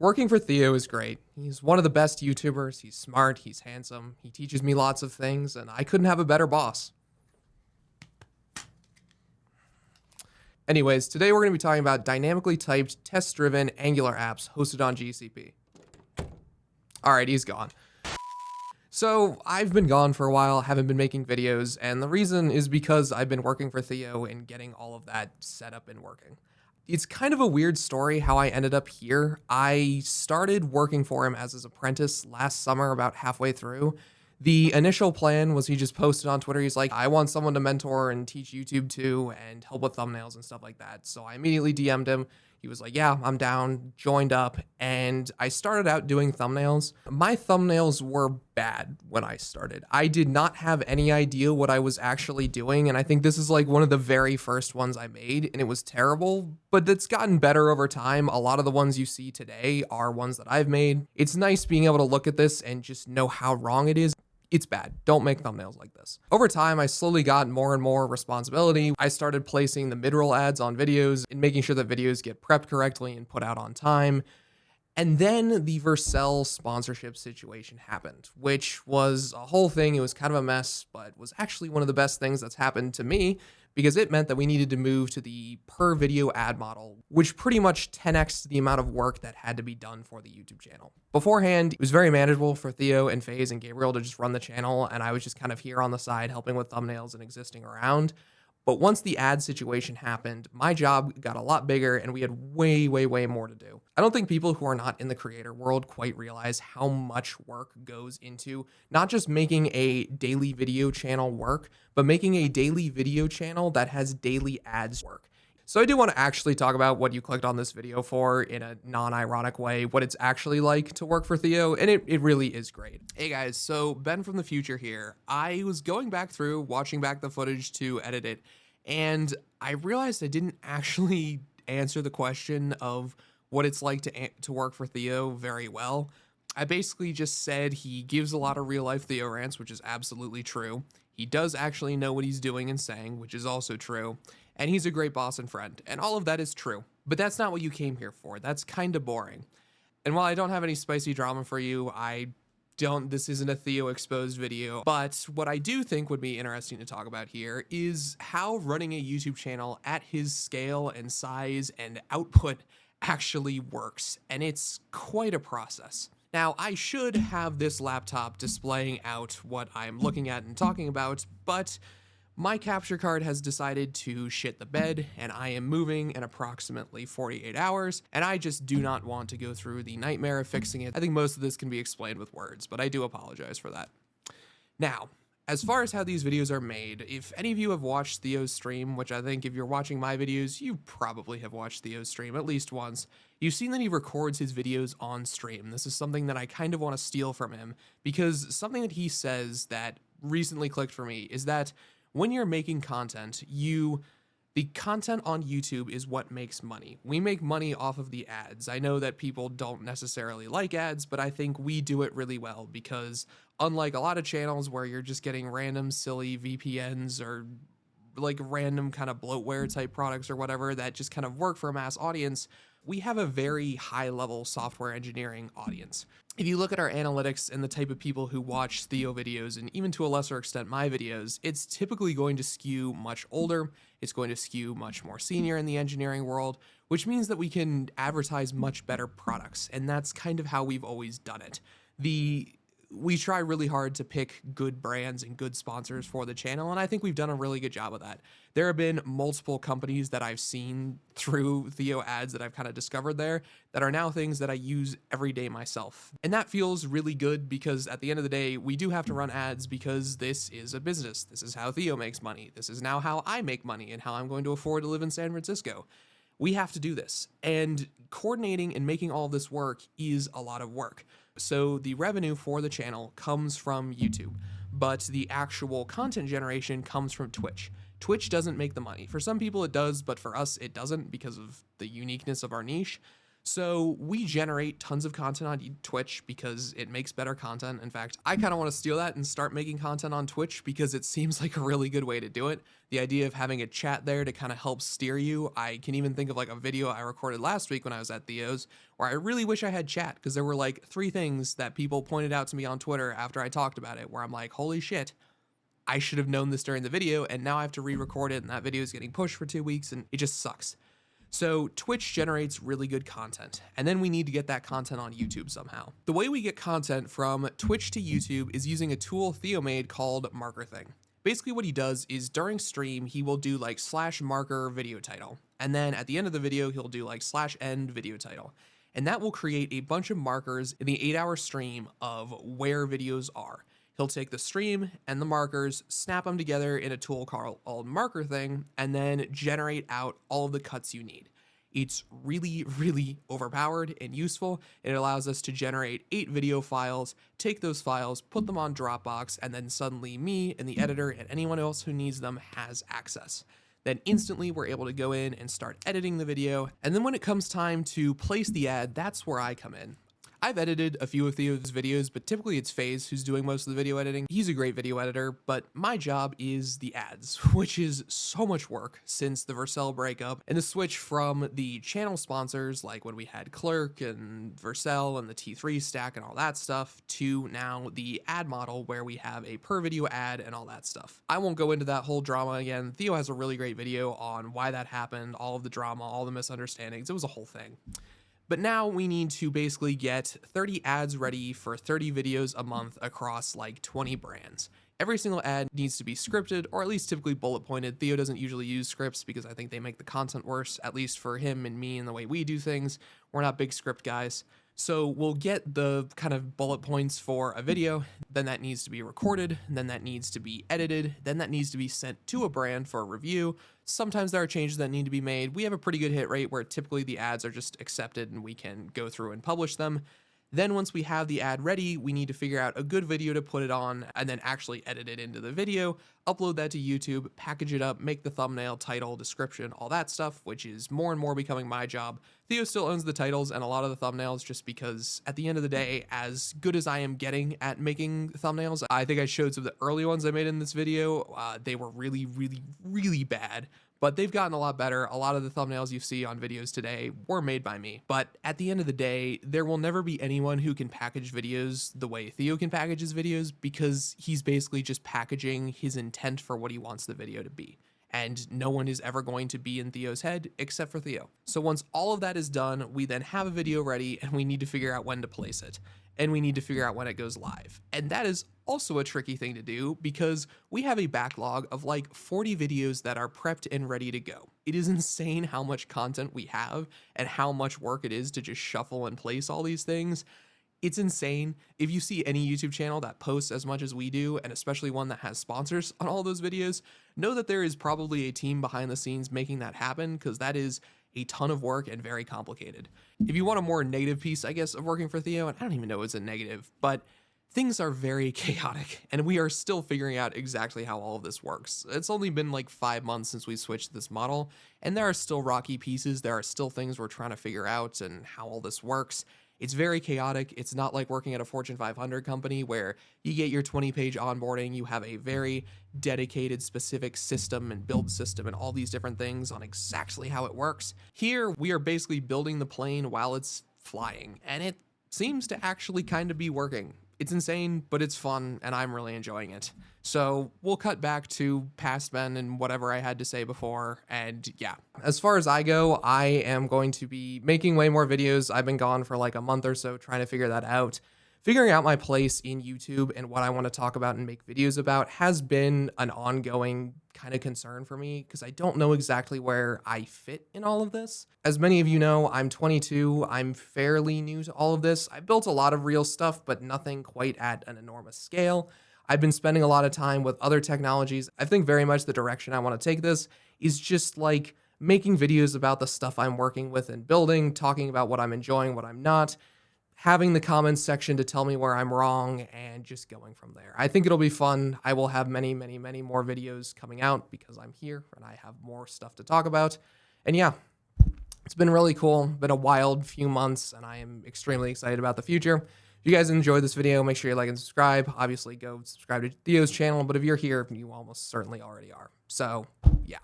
Working for Theo is great. He's one of the best YouTubers. He's smart, he's handsome, he teaches me lots of things, and I couldn't have a better boss. Anyways, today we're going to be talking about dynamically typed, test-driven Angular apps hosted on GCP. Alright, he's gone. So, I've been gone for a while, haven't been making videos, and the reason is because I've been working for Theo and getting all of that set up and working. It's kind of a weird story how I ended up here. I started working for him as his apprentice last summer, about halfway through. The initial plan was he just posted on Twitter, he's like, I want someone to mentor and teach YouTube too and help with thumbnails and stuff like that. So I immediately DM'd him. He was like, yeah, I'm down, joined up, and I started out doing thumbnails. My thumbnails were bad when I started. I did not have any idea what I was actually doing, and I think this is like one of the very first ones I made, and it was terrible, but it's gotten better over time. A lot of the ones you see today are ones that I've made. It's nice being able to look at this and just know how wrong it is. It's bad. Don't make thumbnails like this. Over time, I slowly got more and more responsibility. I started placing the mid-roll ads on videos and making sure that videos get prepped correctly and put out on time. And then the Vercel sponsorship situation happened, which was a whole thing. It was kind of a mess, but was actually one of the best things that's happened to me because it meant that we needed to move to the per video ad model, which pretty much 10x'd the amount of work that had to be done for the YouTube channel. Beforehand, it was very manageable for Theo and FaZe and Gabriel to just run the channel, and I was just kind of here on the side helping with thumbnails and existing around. But once the ad situation happened, my job got a lot bigger and we had way more to do. I don't think people who are not in the creator world quite realize how much work goes into not just making a daily video channel work, but making a daily video channel that has daily ads work. So I do want to actually talk about what you clicked on this video for in a non-ironic way, what it's actually like to work for Theo, and it really is great. Hey guys, so Ben from the future here. I was going back through, watching back the footage to edit it, and I realized I didn't actually answer the question of what it's like to work for Theo very well. I basically just said he gives a lot of real-life Theo rants, which is absolutely true. He does actually know what he's doing and saying, which is also true. And he's a great boss and friend, and all of that is true. But that's not what you came here for. That's kind of boring. And while I don't have any spicy drama for you, this isn't a Theo exposed video, but what I do think would be interesting to talk about here is how running a YouTube channel at his scale and size and output actually works, and it's quite a process. Now, I should have this laptop displaying out what I'm looking at and talking about, but my capture card has decided to shit the bed, and I am moving in approximately 48 hours, and I just do not want to go through the nightmare of fixing it. I think most of this can be explained with words, but I do apologize for that. Now, as far as how these videos are made, if any of you have watched Theo's stream, which I think if you're watching my videos, you probably have watched Theo's stream at least once, you've seen that he records his videos on stream. This is something that I kind of want to steal from him, because something that he says that recently clicked for me is that when you're making content, the content on YouTube is what makes money. We make money off of the ads. I know that people don't necessarily like ads, but I think we do it really well because unlike a lot of channels where you're just getting random silly VPNs or like random kind of bloatware type products or whatever that just kind of work for a mass audience, we have a very high level software engineering audience. If you look at our analytics and the type of people who watch Theo videos, and even to a lesser extent my videos, it's typically going to skew much older, it's going to skew much more senior in the engineering world, which means that we can advertise much better products, and that's kind of how we've always done it. We try really hard to pick good brands and good sponsors for the channel, and I think we've done a really good job of that. There have been multiple companies that I've seen through Theo ads that I've kind of discovered there that are now things that I use every day myself. And that feels really good because at the end of the day, we do have to run ads because this is a business. This is how Theo makes money. This is now how I make money and how I'm going to afford to live in San Francisco. We have to do this, and coordinating and making all this work is a lot of work. So the revenue for the channel comes from YouTube, but the actual content generation comes from Twitch. Twitch doesn't make the money. For some people it does, but for us it doesn't because of the uniqueness of our niche. So we generate tons of content on Twitch because it makes better content. In fact, I kind of want to steal that and start making content on Twitch because it seems like a really good way to do it. The idea of having a chat there to kind of help steer you. I can even think of like a video I recorded last week when I was at Theo's where I really wish I had chat because there were like 3 things that people pointed out to me on Twitter after I talked about it where I'm like, holy shit, I should have known this during the video and now I have to re-record it and that video is getting pushed for 2 weeks and it just sucks. So Twitch generates really good content, and then we need to get that content on YouTube somehow. The way we get content from Twitch to YouTube is using a tool Theo made called Marker Thing. Basically what he does is during stream, he will do like /marker video title. And then at the end of the video, he'll do like /end video title. And that will create a bunch of markers in the 8-hour stream of where videos are. He'll take the stream and the markers, snap them together in a tool called Marker Thing, and then generate out all of the cuts you need. It's really, really overpowered and useful. It allows us to generate 8 video files, take those files, put them on Dropbox, and then suddenly me and the editor and anyone else who needs them has access. Then instantly we're able to go in and start editing the video. And then when it comes time to place the ad, that's where I come in. I've edited a few of Theo's videos, but typically it's FaZe who's doing most of the video editing. He's a great video editor, but my job is the ads, which is so much work since the Vercel breakup and the switch from the channel sponsors, like when we had Clerk and Vercel and the T3 stack and all that stuff, to now the ad model where we have a per video ad and all that stuff. I won't go into that whole drama again. Theo has a really great video on why that happened, all of the drama, all the misunderstandings. It was a whole thing. But now we need to basically get 30 ads ready for 30 videos a month across like 20 brands. Every single ad needs to be scripted, or at least typically bullet pointed. Theo doesn't usually use scripts because I think they make the content worse, at least for him and me and the way we do things. We're not big script guys. So we'll get the kind of bullet points for a video, then that needs to be recorded, then that needs to be edited, then that needs to be sent to a brand for a review. Sometimes there are changes that need to be made. We have a pretty good hit rate where typically the ads are just accepted and we can go through and publish them. Then once we have the ad ready, we need to figure out a good video to put it on and then actually edit it into the video, upload that to YouTube, package it up, make the thumbnail, title, description, all that stuff, which is more and more becoming my job. Theo still owns the titles and a lot of the thumbnails just because at the end of the day, as good as I am getting at making thumbnails, I think I showed some of the early ones I made in this video. They were really, really, really bad. But they've gotten a lot better. A lot of the thumbnails you see on videos today were made by me. But at the end of the day, there will never be anyone who can package videos the way Theo can package his videos because he's basically just packaging his intent for what he wants the video to be. And no one is ever going to be in Theo's head except for Theo. So once all of that is done, we then have a video ready and we need to figure out when to place it. And we need to figure out when it goes live. And that is also a tricky thing to do because we have a backlog of like 40 videos that are prepped and ready to go. It is insane how much content we have and how much work it is to just shuffle and place all these things. It's insane. If you see any YouTube channel that posts as much as we do, and especially one that has sponsors on all those videos, know that there is probably a team behind the scenes making that happen because that is a ton of work and very complicated. If you want a more negative piece, I guess, of working for Theo, and I don't even know it's a negative, but things are very chaotic and we are still figuring out exactly how all of this works. It's only been like 5 months since we switched this model and there are still rocky pieces. There are still things we're trying to figure out and how all this works. It's very chaotic. It's not like working at a Fortune 500 company where you get your 20-page onboarding, you have a very dedicated specific system and build system and all these different things on exactly how it works. Here, we are basically building the plane while it's flying, and it seems to actually kind of be working. It's insane, but it's fun, and I'm really enjoying it. So we'll cut back to past Ben and whatever I had to say before, and yeah. As far as I go, I am going to be making way more videos. I've been gone for like a month or so trying to figure that out. Figuring out my place in YouTube and what I want to talk about and make videos about has been an ongoing kind of concern for me because I don't know exactly where I fit in all of this. As many of you know, I'm 22. I'm fairly new to all of this. I built a lot of real stuff, but nothing quite at an enormous scale. I've been spending a lot of time with other technologies. I think very much the direction I want to take this is just like making videos about the stuff I'm working with and building, talking about what I'm enjoying, what I'm not, having the comments section to tell me where I'm wrong, and just going from there. I think it'll be fun. I will have many, many, many more videos coming out because I'm here and I have more stuff to talk about. And yeah, It's been really cool, been a wild few months, and I am extremely excited about the future. If you guys enjoyed this video, make sure you like and subscribe. Obviously, go subscribe to Theo's channel, but if you're here, you almost certainly already are. So, yeah.